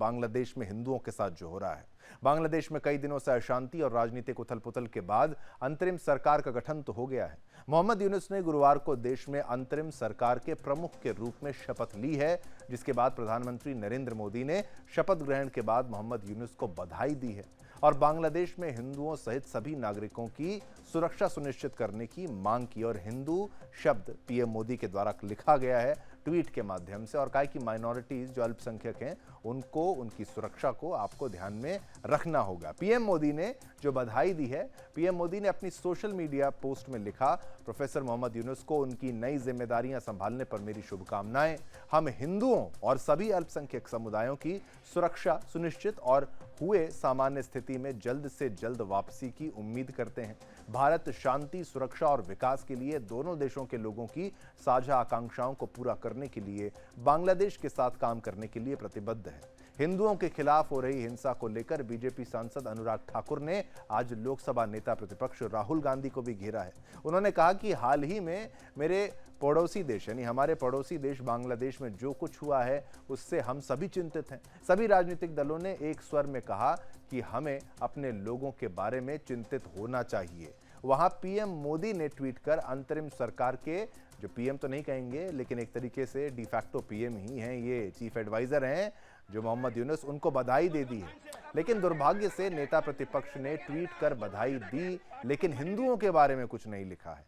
बांग्लादेश में हिंदुओं के साथ जो हो रहा है। बांग्लादेश में कई दिनों से अशांति और राजनीतिक उथल-पुथल के बाद अंतरिम सरकार का गठन तो हो गया है। मोहम्मद यूनुस ने गुरुवार को देश में अंतरिम सरकार के प्रमुख के रूप में शपथ ली है, जिसके बाद प्रधानमंत्री नरेंद्र मोदी ने शपथ ग्रहण के बाद मोहम्मद यूनुस को बधाई दी है और बांग्लादेश में हिंदुओं सहित सभी नागरिकों की सुरक्षा सुनिश्चित करने की मांग की। और हिंदू शब्द पीएम मोदी के द्वारा लिखा गया है ट्वीट के माध्यम से और कहा कि माइनॉरिटीज जो अल्पसंख्यक हैं उनको, उनकी सुरक्षा को आपको ध्यान में रखना होगा। पीएम मोदी ने जो बधाई दी है, पीएम मोदी ने अपनी सोशल मीडिया पोस्ट में लिखा, प्रोफेसर मोहम्मद यूनुस को उनकी नई जिम्मेदारियां संभालने पर मेरी शुभकामनाएं। हम हिंदुओं और सभी अल्पसंख्यक समुदायों की सुरक्षा सुनिश्चित और हुए सामान्य स्थिति में जल्द से जल्द वापसी की उम्मीद करते हैं। भारत शांति, सुरक्षा और विकास के लिए दोनों देशों के लोगों की साझा आकांक्षाओं को पूरा करने के लिए बांग्लादेश के साथ काम करने के लिए प्रतिबद्ध है। हिंदुओं के खिलाफ हो रही हिंसा को लेकर बीजेपी सांसद अनुराग ठाकुर ने आज लोकसभा नेता प्रतिपक्ष राहुल गांधी को भी घेरा है। उन्होंने कहा कि हाल ही में मेरे पड़ोसी देश यानी हमारे पड़ोसी देश बांग्लादेश में जो कुछ हुआ है उससे हम सभी चिंतित हैं। सभी राजनीतिक दलों ने एक स्वर में कहा कि हमें अपने लोगों के बारे में चिंतित होना चाहिए। वहां पीएम मोदी ने ट्वीट कर अंतरिम सरकार के, जो पीएम तो नहीं कहेंगे लेकिन एक तरीके से डिफैक्टो पीएम ही हैं, ये चीफ एडवाइजर हैं जो मोहम्मद यूनुस, उनको बधाई दे दी है। लेकिन दुर्भाग्य से नेता प्रतिपक्ष ने ट्वीट कर बधाई दी लेकिन हिंदुओं के बारे में कुछ नहीं लिखा है।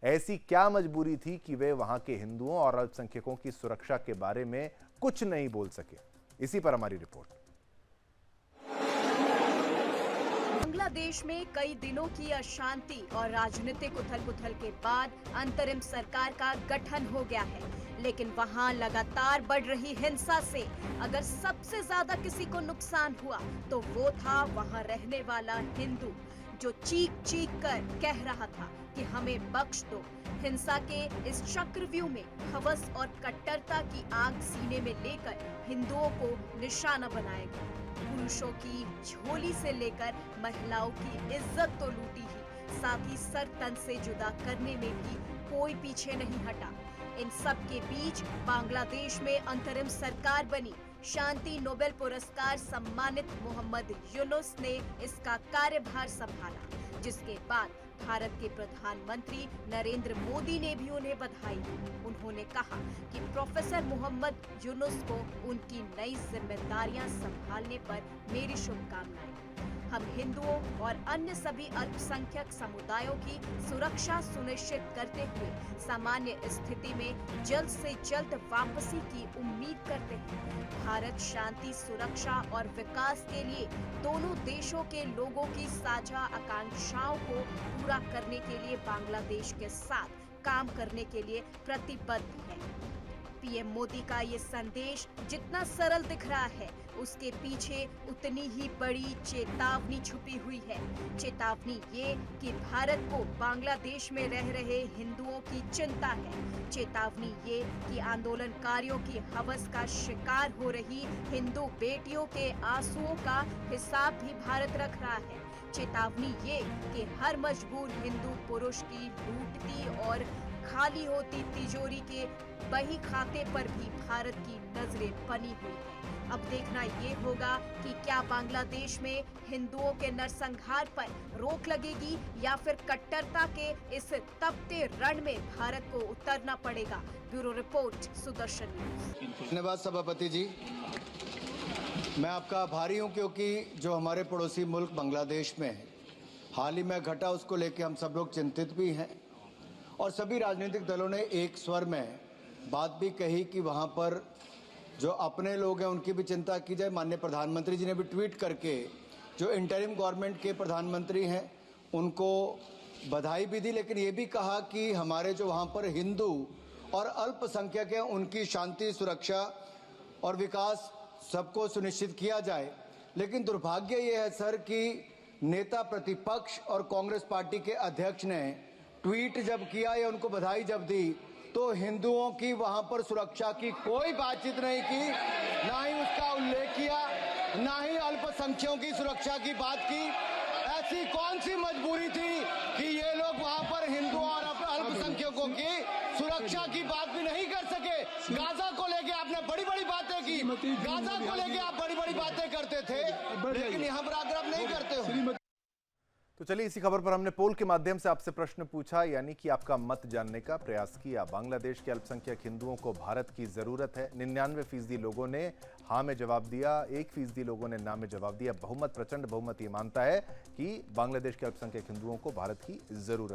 ऐसी क्या मजबूरी थी कि वे वहां के हिंदुओं और अल्पसंख्यकों की सुरक्षा के बारे में कुछ नहीं बोल सके? इसी पर हमारी रिपोर्ट। बांग्लादेश में कई दिनों की अशांति और राजनीतिक उथल-पुथल के बाद अंतरिम सरकार का गठन हो गया है, लेकिन वहां लगातार बढ़ रही हिंसा से अगर सबसे ज्यादा किसी को नुकसान हुआ तो वो था वहां रहने वाला हिंदू, जो चीख कर कह रहा था कि हमें बख्श दो। हिंसा के इस चक्रव्यूह में हवस और कट्टरता की आग सीने में लेकर हिंदुओं को निशाना बनाया गया। पुरुषों की झोली से लेकर महिलाओं की इज्जत तो लूटी ही, साथ ही सर तन से जुदा करने में भी कोई पीछे नहीं हटा। इन सब के बीच बांग्लादेश में अंतरिम सरकार बनी। शांति नोबेल पुरस्कार सम्मानित मोहम्मद यूनुस ने इसका कार्यभार संभाला, जिसके बाद भारत के प्रधानमंत्री नरेंद्र मोदी ने भी उन्हें बधाई दी। उन्होंने कहा कि प्रोफेसर मोहम्मद यूनुस को उनकी नई जिम्मेदारियां संभालने पर मेरी शुभकामनाएं। हम हिंदुओं और अन्य सभी अल्पसंख्यक समुदायों की सुरक्षा सुनिश्चित करते हुए सामान्य स्थिति में जल्द से जल्द वापसी की उम्मीद करते हैं। भारत शांति, सुरक्षा और विकास के लिए दोनों देशों के लोगों की साझा आकांक्षाओं को पूरा करने के लिए बांग्लादेश के साथ काम करने के लिए प्रतिबद्ध है। पीएम मोदी का ये संदेश जितना सरल दिख रहा है, उसके पीछे उतनी ही बड़ी चेतावनी छुपी हुई है। चेतावनी ये कि भारत को बांग्लादेश में रह रहे हिंदुओं की चिंता है। चेतावनी ये कि आंदोलनकारियों की हवस का शिकार हो रही हिंदू बेटियों के आंसुओं का हिसाब भी भारत रख रहा है। चेतावनी ये कि हर मजबूर हिंदू पुरुष की लूटती और खाली होती तिजोरी के बही खाते पर भी भारत की नजरें बनी हुई है। अब देखना ये होगा कि क्या बांग्लादेश में हिंदुओं के नरसंहार पर रोक लगेगी या फिर कट्टरता के इस तपते रण में भारत को उतरना पड़ेगा। Bureau report, Sudarshan news. धन्यवाद सभापति जी। मैं आपका आभारी हूं क्योंकि जो हमारे पड़ोसी मुल्क बांग्लादेश में हाल ही में घटा उसको लेकर हम सब लोग चिंतित भी हैं और सभी राजनीतिक दलों ने एक स्वर में बात भी कही कि वहां पर जो अपने लोग हैं उनकी भी चिंता की जाए। माननीय प्रधानमंत्री जी ने भी ट्वीट करके जो इंटरिम गवर्नमेंट के प्रधानमंत्री हैं उनको बधाई भी दी, लेकिन ये भी कहा कि हमारे जो वहाँ पर हिंदू और अल्पसंख्यक हैं उनकी शांति, सुरक्षा और विकास सबको सुनिश्चित किया जाए। लेकिन दुर्भाग्य ये है सर कि नेता प्रतिपक्ष और कांग्रेस पार्टी के अध्यक्ष ने ट्वीट जब किया या उनको बधाई जब दी तो हिंदुओं की वहां पर सुरक्षा की कोई बातचीत नहीं की, ना ही उसका उल्लेख किया, ना ही अल्पसंख्यकों की सुरक्षा की बात की। ऐसी कौन सी मजबूरी थी कि ये लोग वहां पर हिंदुओं और अल्पसंख्यकों की सुरक्षा की बात भी नहीं कर सके? गाजा को लेके आपने बड़ी बड़ी बातें की, श्रीमती गाजा को लेके आप बड़ी बड़ी बातें करते थे, लेकिन यहाँ पर आकर आप नहीं करते हो। तो चलिए, इसी खबर पर हमने पोल के माध्यम से आपसे प्रश्न पूछा, यानी कि आपका मत जानने का प्रयास किया। बांग्लादेश के अल्पसंख्यक हिंदुओं को भारत की जरूरत है। 99% लोगों ने हाँ में जवाब दिया, 1% लोगों ने ना में जवाब दिया। बहुमत, प्रचंड बहुमत ये मानता है कि बांग्लादेश के अल्पसंख्यक हिंदुओं को भारत की जरूरत